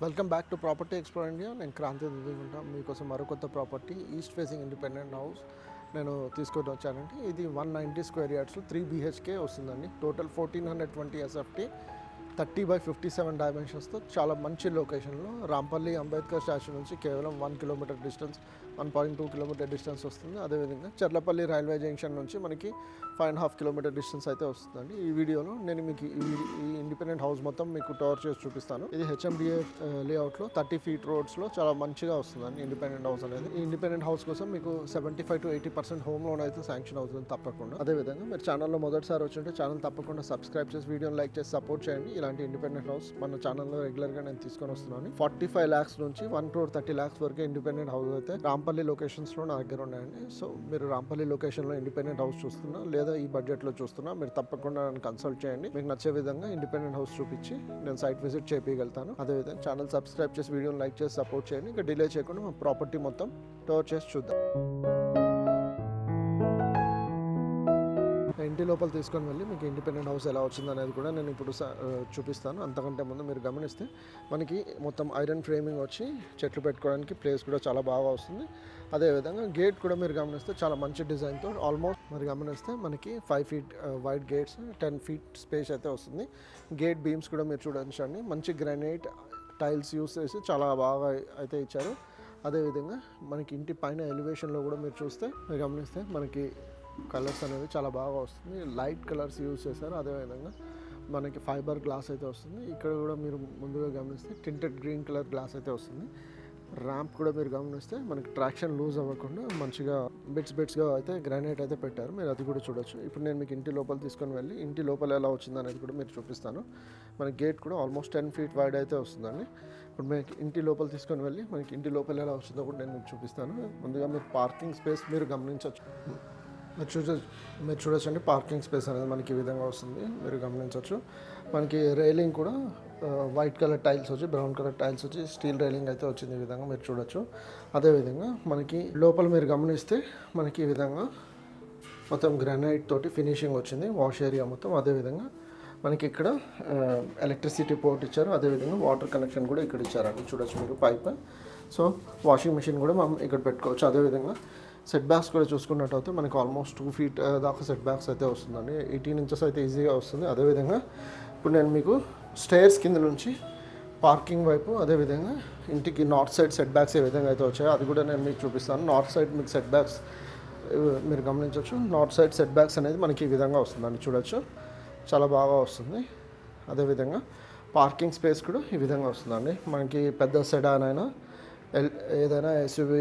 Welcome back to property explore India. నేను క్రాంతి దిగుంటా మీకోసం మరో కొత్త property east facing independent house నేను తీసుకొని వచ్చానండి. ఇది 190 స్క్వేర్ యార్డ్స్ 3 BHK వస్తుందండి. టోటల్ 1420 SFT 30/57 డైమెన్షన్స్తో చాలా మంచి లొకేషన్లో రాంపల్లి అంబేద్కర్ స్టాచ్యూ నుంచి కేవలం 1 కిలోమీటర్ డిస్టెన్స్, 1.2 కిలోమీటర్ డిస్టెన్స్ వస్తుంది. అదేవిధంగా చర్లపల్లి రైల్వే జంక్షన్ నుంచి మనకి 5.5 కిలోమీటర్ డిస్టెన్స్ అయితే వస్తుందండి. ఈ వీడియోలో నేను మీకు ఈ ఇండిపెండెంట్ హౌస్ మొత్తం మీకు టవర్ చేసి చూపిస్తాను. ఇది HMDA లేఅవుట్లో 30 feet రోడ్స్లో చాలా మంచిగా వస్తుందండి ఇండిపెండెంట్ హౌస్ అనేది. ఈ ఇండిపెండెంట్ హౌస్ కోసం మీకు 75 to 80% హోమ్ లోన్ అయితే శాంక్షన్ అవుతుంది తప్పకుండా. అదేవిధంగా మీరు ఛానల్లో మొదటిసారి వచ్చింటే ఛానల్ తప్పకుండా సబ్స్క్రైబ్ చేసి వీడియోని లైక్ చేసి సపోర్ట్ చేయండి. ఇలాంటి ఇండిపెండెంట్ హౌస్ మన ఛానల్లో రెగ్యులర్గా నేను తీసుకొని వస్తున్నాను. 45 lakhs నుంచి 1.30 crore వరకు ఇండిపెండెంట్ హౌస్ అయితే రాంపల్లి లొకేషన్స్లో నా దగ్గర ఉన్నాయండి. సో మీరు రాంపల్లి లొకేషన్లో ఇండిపెండెంట్ హౌస్ చూస్తున్నా లేదా ఈ బడ్జెట్లో చూస్తున్నా మీరు తప్పకుండా నన్ను కన్సల్ట్ చేయండి. మీకు నచ్చే విధంగా ఇండిపెండెంట్ హౌస్ చూపించి నేను సైట్ విజిట్ చేయగలుగుతాను. అదేవిధంగా ఛానల్ సబ్స్క్రైబ్ చేసి వీడియోని లైక్ చేసి సపోర్ట్ చేయండి. ఇంకా డిలే చేయకుండా మా ప్రాపర్టీ మొత్తం టవర్ చేసి చూద్దాం. ఇంటి లోపల తీసుకొని వెళ్ళి మీకు ఇండిపెండెంట్ హౌస్ ఎలా వచ్చింది అనేది కూడా నేను ఇప్పుడు చూపిస్తాను. అంతకంటే ముందు మీరు గమనిస్తే మనకి మొత్తం ఐరన్ ఫ్రేమింగ్ వచ్చి చెట్లు పెట్టుకోవడానికి ప్లేస్ కూడా చాలా బాగా వస్తుంది. అదేవిధంగా గేట్ కూడా మీరు గమనిస్తే చాలా మంచి డిజైన్తో ఆల్మోస్ట్ మరి గమనిస్తే మనకి 5 feet wide gates, 10 feet space అయితే వస్తుంది. గేట్ బీమ్స్ కూడా మీరు చూడండి, మంచి గ్రానైట్ టైల్స్ యూస్ చేసి చాలా బాగా అయితే ఇచ్చారు. అదేవిధంగా మనకి ఇంటి పైన ఎలివేషన్లో కూడా మీరు చూస్తే మీరు గమనిస్తే మనకి కలర్స్ అనేవి చాలా బాగా వస్తుంది. లైట్ కలర్స్ యూజ్ చేశారు. అదేవిధంగా మనకి ఫైబర్ గ్లాస్ అయితే వస్తుంది. ఇక్కడ కూడా మీరు ముందుగా గమనిస్తే టింటెడ్ గ్రీన్ కలర్ గ్లాస్ అయితే వస్తుంది. ర్యాంప్ కూడా మీరు గమనిస్తే మనకి ట్రాక్షన్ లూజ్ అవ్వకుండా మంచిగా బిట్స్గా అయితే గ్రానైట్ అయితే పెట్టారు. మీరు అది కూడా చూడొచ్చు. ఇప్పుడు నేను మీకు ఇంటి లోపల తీసుకొని వెళ్ళి ఇంటి లోపల ఎలా వచ్చింది అనేది కూడా మీరు చూపిస్తాను. మన గేట్ కూడా ఆల్మోస్ట్ 10 feet వైడ్ అయితే వస్తుందండి. ఇప్పుడు మీకు ఇంటి లోపల తీసుకొని వెళ్ళి మనకి ఇంటి లోపల ఎలా వచ్చిందో కూడా నేను మీకు చూపిస్తాను. ముందుగా మీరు పార్కింగ్ స్పేస్ మీరు గమనించవచ్చు. మీరు చూడొచ్చండి, పార్కింగ్ స్పేస్ అనేది మనకి ఈ విధంగా వస్తుంది. మీరు గమనించవచ్చు. మనకి రైలింగ్ కూడా వైట్ కలర్ టైల్స్ వచ్చి, బ్రౌన్ కలర్ టైల్స్ వచ్చి స్టీల్ రైలింగ్ అయితే వచ్చింది. ఈ విధంగా మీరు చూడొచ్చు. అదేవిధంగా మనకి లోపల మీరు గమనిస్తే మనకి ఈ విధంగా మొత్తం గ్రానైట్ తోటి ఫినిషింగ్ వచ్చింది వాష్ ఏరియా మొత్తం. అదేవిధంగా మనకి ఇక్కడ ఎలక్ట్రిసిటీ పోర్ట్ ఇచ్చారు. అదేవిధంగా వాటర్ కనెక్షన్ కూడా ఇక్కడ ఇచ్చారండి. చూడొచ్చు మీరు పైప్. సో వాషింగ్ మిషన్ కూడా మనం ఇక్కడ పెట్టుకోవచ్చు. అదేవిధంగా సెట్ బ్యాక్స్ కూడా చూసుకున్నట్టయితే మనకి ఆల్మోస్ట్ 2 feet దాకా సెట్ బ్యాక్స్ అయితే వస్తుందండి. 18 inches అయితే ఈజీగా వస్తుంది. అదేవిధంగా ఇప్పుడు నేను మీకు స్టేర్స్ కింద నుంచి పార్కింగ్ వైపు, అదేవిధంగా ఇంటికి నార్త్ సైడ్ సెట్ బ్యాక్స్ ఏ విధంగా అయితే వచ్చాయో అది కూడా నేను మీకు చూపిస్తాను. నార్త్ సైడ్ మీకు సెట్ బ్యాక్స్ మీరు గమనించవచ్చు. నార్త్ సైడ్ సెట్ బ్యాక్స్ అనేది మనకి ఈ విధంగా వస్తుందండి. చూడొచ్చు, చాలా బాగా వస్తుంది. అదేవిధంగా పార్కింగ్ స్పేస్ కూడా ఈ విధంగా వస్తుందండి. మనకి పెద్ద సెడాన్ అయినా ఏదైనా SUV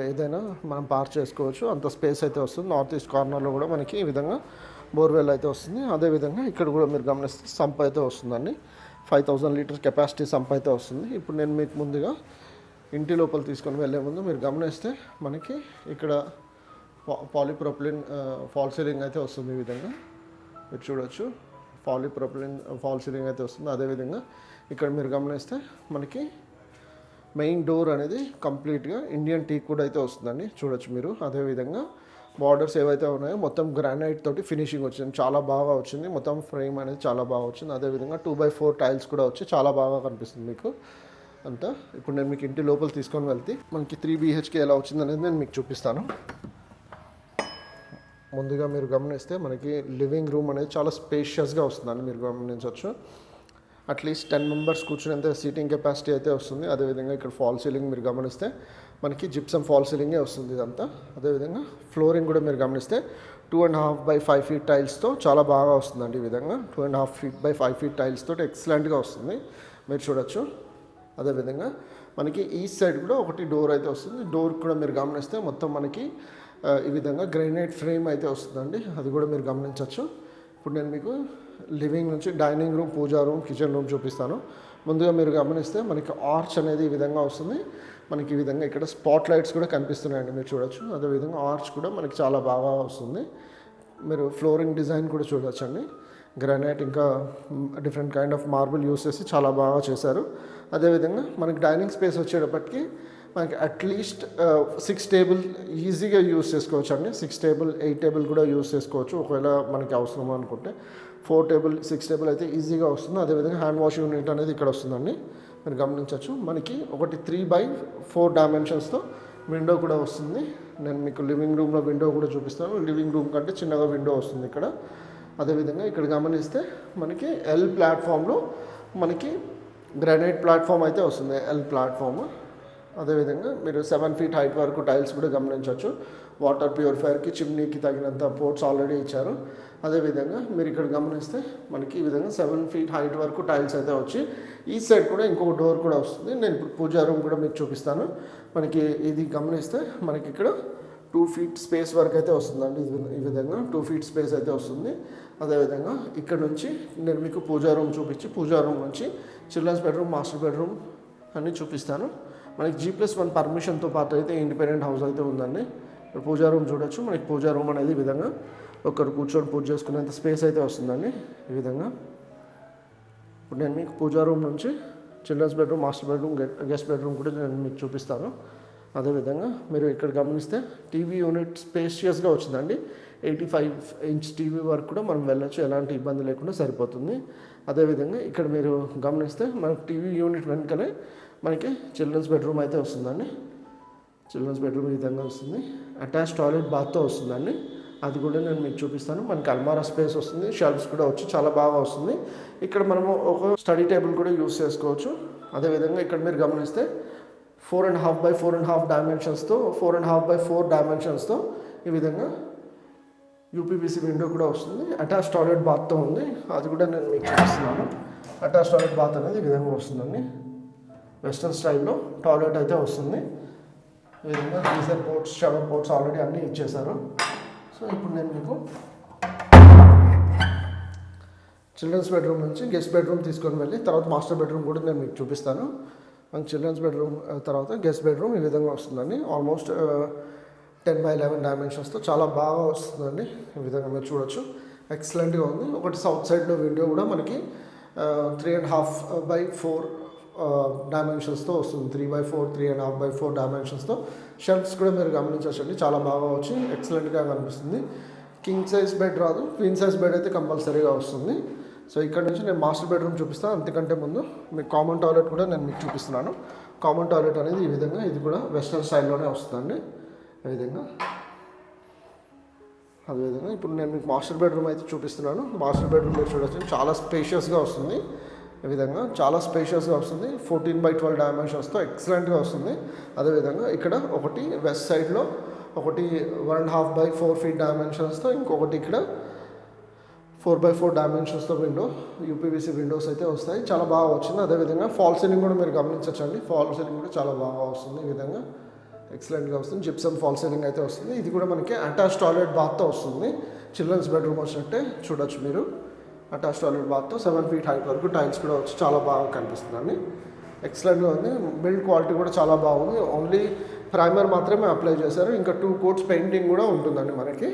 ఏదైనా మనం పార్క్ చేసుకోవచ్చు. అంత స్పేస్ అయితే వస్తుంది. నార్త్ ఈస్ట్ కార్నర్లో కూడా మనకి ఈ విధంగా బోర్వెల్ అయితే వస్తుంది. అదేవిధంగా ఇక్కడ కూడా మీరు గమనిస్తే సంప్ అయితే వస్తుందండి. 5000 లీటర్స్ కెపాసిటీ సంప్ అయితే వస్తుంది. ఇప్పుడు నేను మీకు ముందుగా ఇంటి లోపల తీసుకొని వెళ్ళే ముందు మీరు గమనిస్తే మనకి ఇక్కడ పాలీప్రొపిలిన్ ఫాల్ సీలింగ్ అయితే వస్తుంది. ఈ విధంగా మీరు చూడొచ్చు, పాలీప్రొపిలిన్ ఫాల్ సీలింగ్ అయితే వస్తుంది. అదేవిధంగా ఇక్కడ మీరు గమనిస్తే మనకి మెయిన్ డోర్ అనేది కంప్లీట్గా ఇండియన్ టీక్ వుడ్ అయితే వస్తుందండి. చూడొచ్చు మీరు. అదేవిధంగా బార్డర్స్ ఏవైతే ఉన్నాయో మొత్తం గ్రానైట్ తోటి ఫినిషింగ్ వచ్చింది. చాలా బాగా వచ్చింది. మొత్తం ఫ్రేమ్ అనేది చాలా బాగా వచ్చింది. అదేవిధంగా 2x4 టైల్స్ కూడా వచ్చి చాలా బాగా కనిపిస్తుంది మీకు అంతా. ఇప్పుడు నేను మీకు ఇంటి లోపల తీసుకొని వెళ్తే మనకి 3 BHK ఎలా వచ్చింది అనేది నేను మీకు చూపిస్తాను. ముందుగా మీరు గమనిస్తే మనకి లివింగ్ రూమ్ అనేది చాలా స్పేషియస్గా వస్తుందండి. మీరు గమనించవచ్చు. అట్లీస్ట్ 10 members కూర్చునేంత సీటింగ్ కెపాసిటీ అయితే వస్తుంది. అదేవిధంగా ఇక్కడ ఫాల్ సీలింగ్ మీరు గమనిస్తే మనకి జిప్సమ్ ఫాల్ సీలింగే వస్తుంది ఇదంతా. అదేవిధంగా ఫ్లోరింగ్ కూడా మీరు గమనిస్తే 2.5x5 feet టైల్స్తో చాలా బాగా వస్తుందండి. ఈ విధంగా 2.5x5 feet టైల్స్తో ఎక్సలెంట్గా వస్తుంది. మీరు చూడొచ్చు. అదేవిధంగా మనకి ఈస్ట్ సైడ్ కూడా ఒకటి డోర్ అయితే వస్తుంది. డోర్ కూడా మీరు గమనిస్తే మొత్తం మనకి ఈ విధంగా గ్రానైట్ ఫ్రేమ్ అయితే వస్తుందండి. అది కూడా మీరు గమనించవచ్చు. ఇప్పుడు నేను మీకు లివింగ్ నుంచి డైనింగ్ రూమ్, పూజా రూమ్, కిచెన్ రూమ్ చూపిస్తాను. ముందుగా మీరు గమనిస్తే మనకి ఆర్చ్ అనేది ఈ విధంగా వస్తుంది. మనకి ఈ విధంగా ఇక్కడ స్పాట్ లైట్స్ కూడా కనిపిస్తున్నాయండి. మీరు చూడొచ్చు. అదేవిధంగా ఆర్చ్ కూడా మనకి చాలా బాగా వస్తుంది. మీరు ఫ్లోరింగ్ డిజైన్ కూడా చూడొచ్చండి. గ్రానైట్ ఇంకా different kind of marble use చేసి చాలా బాగా చేశారు. అదేవిధంగా మనకి డైనింగ్ స్పేస్ వచ్చేటప్పటికి మనకి అట్లీస్ట్ 6 tables ఈజీగా యూస్ చేసుకోవచ్చు అండి. 6 tables 8 tables కూడా యూస్ చేసుకోవచ్చు ఒకవేళ మనకి అవసరం అనుకుంటే. 4 tables 6 tables అయితే ఈజీగా వస్తుంది. అదేవిధంగా హ్యాండ్ వాష్ యూనిట్ అనేది ఇక్కడ వస్తుందండి. మీరు గమనించవచ్చు. మనకి ఒకటి 3x4 డైమెన్షన్స్తో విండో కూడా వస్తుంది. నేను మీకు లివింగ్ రూమ్లో విండో కూడా చూపిస్తాను. లివింగ్ రూమ్ కంటే చిన్నగా విండో వస్తుంది ఇక్కడ. అదేవిధంగా ఇక్కడ గమనిస్తే మనకి ఎల్ ప్లాట్ఫామ్లో మనకి గ్రానైట్ ప్లాట్ఫామ్ అయితే వస్తుంది, ఎల్ ప్లాట్ఫామ్. అదేవిధంగా మీరు 7 feet హైట్ వరకు టైల్స్ కూడా గమనించవచ్చు. వాటర్ ప్యూరిఫైయర్కి చిమ్నీకి తగినంత పోర్ట్స్ ఆల్రెడీ ఇచ్చారు. అదేవిధంగా మీరు ఇక్కడ గమనిస్తే మనకి ఈ విధంగా 7 feet హైట్ వరకు టైల్స్ అయితే వచ్చి ఈ సైడ్ కూడా ఇంకొక డోర్ కూడా వస్తుంది. నేను ఇప్పుడు పూజా రూమ్ కూడా మీకు చూపిస్తాను. మనకి ఇది గమనిస్తే మనకి ఇక్కడ 2 feet స్పేస్ వరకు అయితే వస్తుందండి. ఈ విధంగా 2 feet స్పేస్ అయితే వస్తుంది. అదేవిధంగా ఇక్కడ నుంచి నేను మీకు పూజా రూమ్ చూపించి పూజా రూమ్ నుంచి చిల్డ్రన్స్ బెడ్రూమ్, మాస్టర్ బెడ్రూమ్ అన్నీ చూపిస్తాను. మనకి G+1 పర్మిషన్తో పాటు అయితే ఇండిపెండెంట్ హౌస్ అయితే ఉందండి. ఇప్పుడు పూజా రూమ్ చూడొచ్చు. మనకి పూజా రూమ్ అనేది ఈ విధంగా ఒకరు కూర్చొని పూజ చేసుకునేంత స్పేస్ అయితే వస్తుందండి ఈ విధంగా. ఇప్పుడు నేను మీకు పూజా రూమ్ నుంచి children's bedroom, master bedroom, guest bedroom కూడా నేను మీకు చూపిస్తాను. అదేవిధంగా మీరు ఇక్కడ గమనిస్తే టీవీ యూనిట్ స్పేషియస్గా వచ్చిందండి. 85 inch టీవీ వరకు కూడా మనం వెళ్ళొచ్చు, ఎలాంటి ఇబ్బంది లేకుండా సరిపోతుంది. అదేవిధంగా ఇక్కడ మీరు గమనిస్తే మనకి టీవీ యూనిట్ వెనుకనే మనకి చిల్డ్రన్స్ బెడ్రూమ్ అయితే వస్తుందండి. చిల్డ్రన్స్ బెడ్రూమ్ ఈ విధంగా వస్తుంది. అటాచ్ టాయిలెట్ బాత్తో వస్తుందండి. అది కూడా నేను మీకు చూపిస్తాను. మనకి అల్మారా స్పేస్ వస్తుంది, షెల్ఫ్స్ కూడా వచ్చి చాలా బాగా వస్తుంది. ఇక్కడ మనము ఒక స్టడీ టేబుల్ కూడా యూస్ చేసుకోవచ్చు. అదేవిధంగా ఇక్కడ మీరు గమనిస్తే 4.5x4.5 డైమెన్షన్స్తో 4.5x4 డైమెన్షన్స్తో ఈ విధంగా యూపీవీసీ విండో కూడా వస్తుంది. అటాచ్ టాయిలెట్ బాత్తో ఉంది. అది కూడా నేను మీకు చూపిస్తున్నాను. అటాచ్ టాయిలెట్ బాత్ అనేది ఈ విధంగా వస్తుందండి. వెస్ట్రన్ స్టైల్లో టాయిలెట్ అయితే వస్తుంది. ఈ విధంగా geyser ports, shower ports already అన్నీ ఇచ్చేసారు. సో ఇప్పుడు నేను మీకు చిల్డ్రన్స్ బెడ్రూమ్ నుంచి గెస్ట్ బెడ్రూమ్ తీసుకొని వెళ్ళి తర్వాత మాస్టర్ బెడ్రూమ్ కూడా నేను మీకు చూపిస్తాను. మన చిల్డ్రన్స్ బెడ్రూమ్ తర్వాత గెస్ట్ బెడ్రూమ్ ఈ విధంగా వస్తుందండి. ఆల్మోస్ట్ 10x11 డైమెన్షన్స్తో చాలా బాగా వస్తుందండి. ఈ విధంగా మీరు చూడొచ్చు, ఎక్సలెంట్గా ఉంది. ఒకటి సౌత్ సైడ్లో విండో కూడా మనకి 3.5x4 డైమెన్షన్స్తో వస్తుంది. 3x4, 3.5x4 డైమెన్షన్స్తో షెల్ఫ్స్ కూడా మీరు గమనించండి, చాలా బాగా వచ్చి ఎక్సలెంట్గా కనిపిస్తుంది. కింగ్ సైజ్ బెడ్ రాదు, క్వీన్ సైజ్ బెడ్ అయితే కంపల్సరీగా వస్తుంది. సో ఇక్కడ నుంచి నేను మాస్టర్ బెడ్రూమ్ చూపిస్తాను. అంతకంటే ముందు మీకు కామన్ టాయిలెట్ కూడా నేను మీకు చూపిస్తున్నాను. కామన్ టాయిలెట్ అనేది ఈ విధంగా, ఇది కూడా వెస్ట్రన్ స్టైల్లోనే వస్తుందండి. ఈ విధంగా అదేవిధంగా ఇప్పుడు నేను మీకు మాస్టర్ బెడ్రూమ్ అయితే చూపిస్తున్నాను. మాస్టర్ బెడ్రూమ్ మీరు చూడొచ్చు, చాలా స్పేషియస్గా వస్తుంది. ఈ విధంగా చాలా స్పేషియస్గా వస్తుంది. 14x12 డైమెన్షన్స్తో ఎక్సలెంట్గా వస్తుంది. అదేవిధంగా ఇక్కడ ఒకటి వెస్ట్ సైడ్లో ఒకటి 1.5x4 feet డైమెన్షన్స్తో, ఇంకొకటి ఇక్కడ 4x4 డైమెన్షన్స్తో విండో, యూపీవీసీ విండోస్ అయితే వస్తాయి. చాలా బాగా వచ్చింది. అదేవిధంగా ఫాల్ సీలింగ్ కూడా మీరు గమనించండి. ఫాల్ సీలింగ్ కూడా చాలా బాగా వస్తుంది. ఈ విధంగా ఎక్సలెంట్గా వస్తుంది. జిప్సమ్ ఫాల్ సీలింగ్ అయితే వస్తుంది. ఇది కూడా మనకి అటాచ్ టాయిలెట్ బాత్తో వస్తుంది. చిల్డ్రన్స్ బెడ్రూమ్ వచ్చినట్టే చూడొచ్చు మీరు. అటాచ్ టాయిలెట్ బాత్తో 7 feet హైట్ వరకు టైల్స్ కూడా వచ్చి చాలా బాగా కనిపిస్తుందండి. ఎక్సలెంట్గా ఉంది. బిల్డ్ క్వాలిటీ కూడా చాలా బాగుంది. ఓన్లీ ప్రైమర్ మాత్రమే అప్లై చేశారు. ఇంకా 2 coats పెయింటింగ్ కూడా ఉంటుందండి మనకి.